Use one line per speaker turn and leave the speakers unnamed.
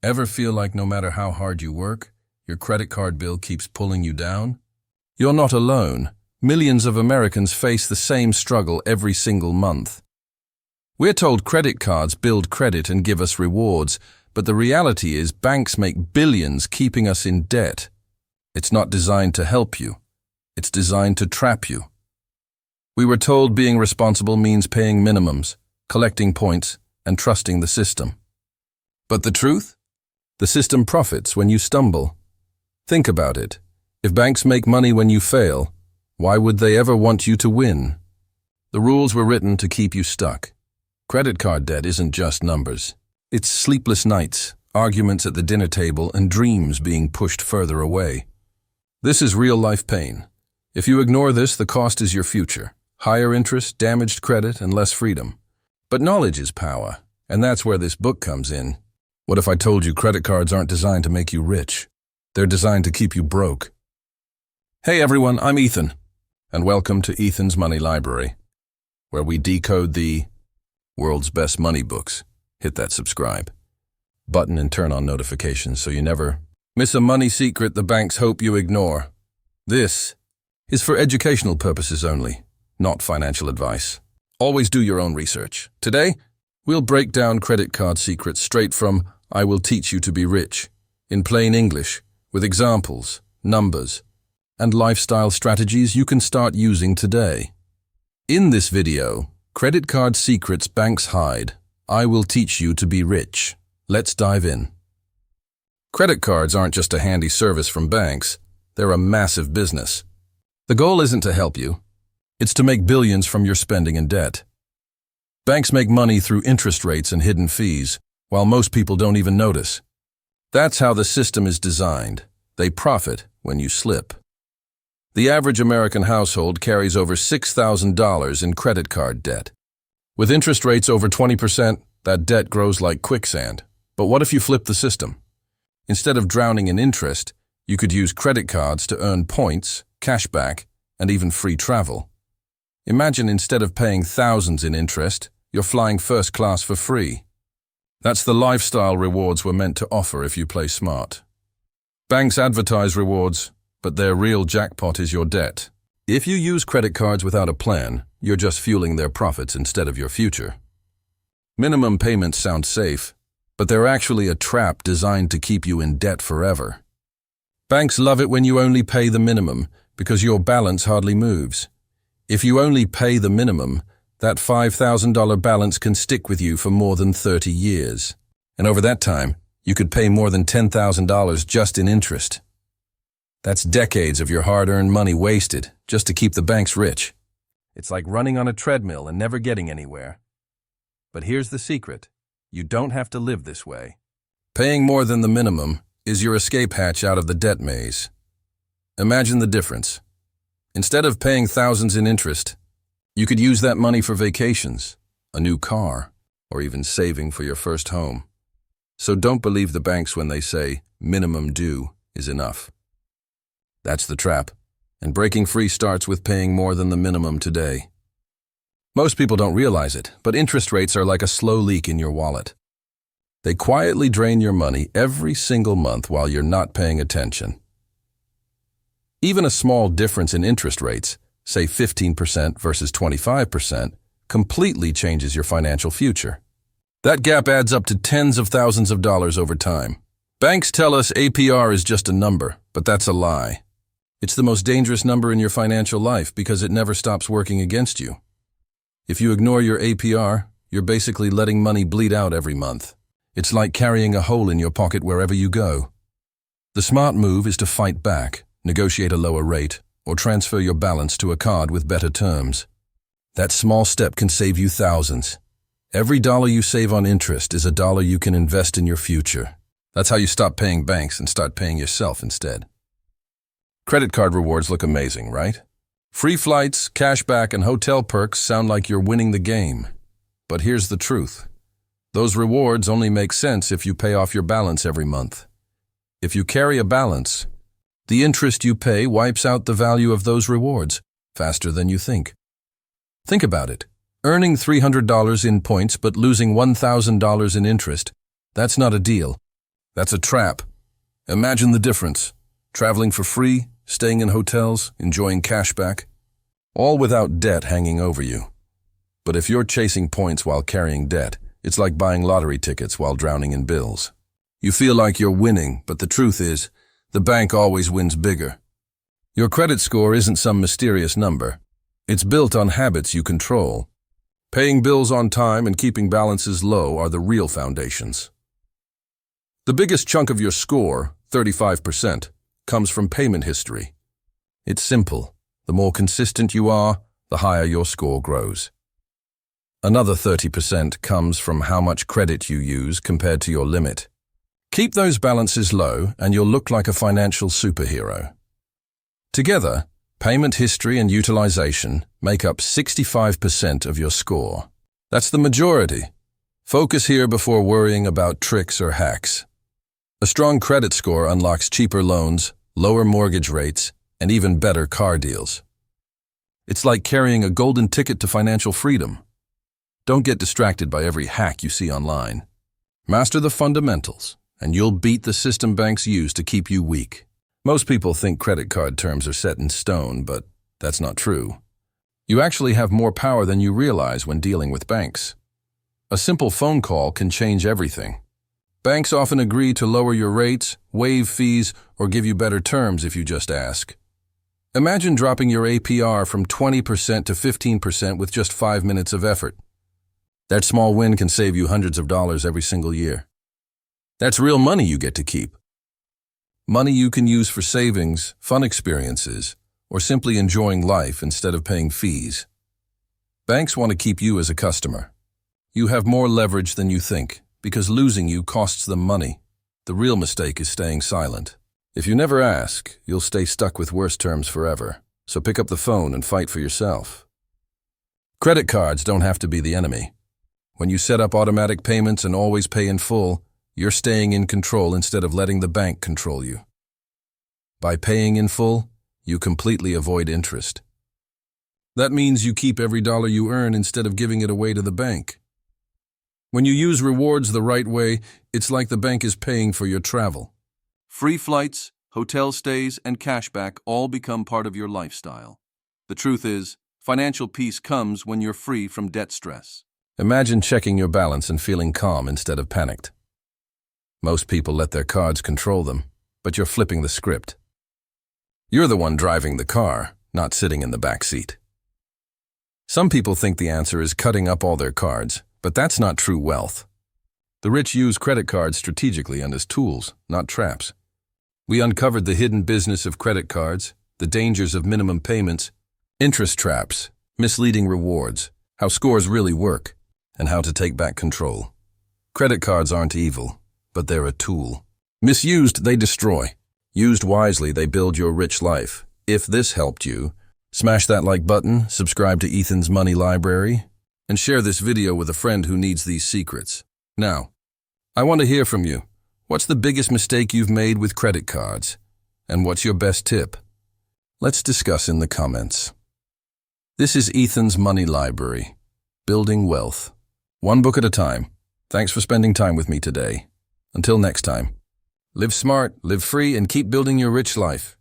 Ever feel like no matter how hard you work, your credit card bill keeps pulling you down? You're not alone. Millions of Americans face the same struggle every single month. We're told credit cards build credit and give us rewards, but the reality is banks make billions keeping us in debt. It's not designed to help you. It's designed to trap you. We were told being responsible means paying minimums, collecting points, and trusting the system. But the truth? The system profits when you stumble. Think about it. If banks make money when you fail, why would they ever want you to win? The rules were written to keep you stuck. Credit card debt isn't just numbers. It's sleepless nights, arguments at the dinner table, and dreams being pushed further away. This is real-life pain. If you ignore this, the cost is your future. Higher interest, damaged credit, and less freedom. But knowledge is power, and that's where this book comes in. What if I told you credit cards aren't designed to make you rich? They're designed to keep you broke. Hey everyone, I'm Ethan, and welcome to Ethan's Money Library, where we decode the world's best money books. Hit that subscribe button and turn on notifications so you never miss a money secret the banks hope you ignore. This is for educational purposes only, not financial advice. Always do your own research. Today, we'll break down credit card secrets straight from I Will Teach You to Be Rich, in plain English, with examples, numbers, and lifestyle strategies you can start using today. In this video, Credit Card Secrets Banks Hide, I Will Teach You to Be Rich. Let's dive in. Credit cards aren't just a handy service from banks, they're a massive business. The goal isn't to help you, it's to make billions from your spending and debt. Banks make money through interest rates and hidden fees, while most people don't even notice. That's how the system is designed. They profit when you slip. The average American household carries over $6,000 in credit card debt. With interest rates over 20%, that debt grows like quicksand. But what if you flip the system? Instead of drowning in interest, you could use credit cards to earn points, cashback, and even free travel. Imagine instead of paying thousands in interest, you're flying first class for free. That's the lifestyle rewards we're meant to offer if you play smart. Banks advertise rewards, but their real jackpot is your debt. If you use credit cards without a plan, you're just fueling their profits instead of your future. Minimum payments sound safe, but they're actually a trap designed to keep you in debt forever. Banks love it when you only pay the minimum because your balance hardly moves. If you only pay the minimum, that $5,000 balance can stick with you for more than 30 years. And over that time, you could pay more than $10,000 just in interest. That's decades of your hard-earned money wasted just to keep the banks rich. It's like running on a treadmill and never getting anywhere. But here's the secret. You don't have to live this way. Paying more than the minimum is your escape hatch out of the debt maze. Imagine the difference. Instead of paying thousands in interest, you could use that money for vacations, a new car, or even saving for your first home. So don't believe the banks when they say minimum due is enough. That's the trap, and breaking free starts with paying more than the minimum today. Most people don't realize it, but interest rates are like a slow leak in your wallet. They quietly drain your money every single month while you're not paying attention. Even a small difference in interest rates, say 15% versus 25%, completely changes your financial future. That gap adds up to tens of thousands of dollars over time. Banks tell us APR is just a number, but that's a lie. It's the most dangerous number in your financial life because it never stops working against you. If you ignore your APR, you're basically letting money bleed out every month. It's like carrying a hole in your pocket wherever you go. The smart move is to fight back, negotiate a lower rate, or transfer your balance to a card with better terms. That small step can save you thousands. Every dollar you save on interest is a dollar you can invest in your future. That's how you stop paying banks and start paying yourself instead. Credit card rewards look amazing, right? Free flights, cashback, and hotel perks sound like you're winning the game. But here's the truth. Those rewards only make sense if you pay off your balance every month. If you carry a balance, the interest you pay wipes out the value of those rewards faster than you think. Think about it. Earning $300 in points but losing $1,000 in interest, that's not a deal. That's a trap. Imagine the difference. Traveling for free, staying in hotels, enjoying cashback, all without debt hanging over you. But if you're chasing points while carrying debt, it's like buying lottery tickets while drowning in bills. You feel like you're winning, but the truth is, the bank always wins bigger. Your credit score isn't some mysterious number. It's built on habits you control. Paying bills on time and keeping balances low are the real foundations. The biggest chunk of your score, 35%, comes from payment history. It's simple. The more consistent you are, the higher your score grows. Another 30% comes from how much credit you use compared to your limit. Keep those balances low and you'll look like a financial superhero. Together, payment history and utilization make up 65% of your score. That's the majority. Focus here before worrying about tricks or hacks. A strong credit score unlocks cheaper loans, lower mortgage rates, and even better car deals. It's like carrying a golden ticket to financial freedom. Don't get distracted by every hack you see online. Master the fundamentals, and you'll beat the system banks use to keep you weak. Most people think credit card terms are set in stone, but that's not true. You actually have more power than you realize when dealing with banks. A simple phone call can change everything. Banks often agree to lower your rates, waive fees, or give you better terms if you just ask. Imagine dropping your APR from 20% to 15% with just 5 minutes of effort. That small win can save you hundreds of dollars every single year. That's real money you get to keep. Money you can use for savings, fun experiences, or simply enjoying life instead of paying fees. Banks want to keep you as a customer. You have more leverage than you think, because losing you costs them money. The real mistake is staying silent. If you never ask, you'll stay stuck with worse terms forever. So pick up the phone and fight for yourself. Credit cards don't have to be the enemy. When you set up automatic payments and always pay in full, you're staying in control instead of letting the bank control you. By paying in full, you completely avoid interest. That means you keep every dollar you earn instead of giving it away to the bank. When you use rewards the right way, it's like the bank is paying for your travel. Free flights, hotel stays, and cashback all become part of your lifestyle. The truth is, financial peace comes when you're free from debt stress. Imagine checking your balance and feeling calm instead of panicked. Most people let their cards control them, but you're flipping the script. You're the one driving the car, not sitting in the back seat. Some people think the answer is cutting up all their cards, but that's not true wealth. The rich use credit cards strategically and as tools, not traps. We uncovered the hidden business of credit cards, the dangers of minimum payments, interest traps, misleading rewards, how scores really work, and how to take back control. Credit cards aren't evil, but they're a tool. Misused, they destroy. Used wisely, they build your rich life. If this helped you, smash that like button, subscribe to Ethan's Money Library, and share this video with a friend who needs these secrets. Now, I want to hear from you. What's the biggest mistake you've made with credit cards? And what's your best tip? Let's discuss in the comments. This is Ethan's Money Library, Building Wealth. One book at a time. Thanks for spending time with me today. Until next time, live smart, live free, and keep building your rich life.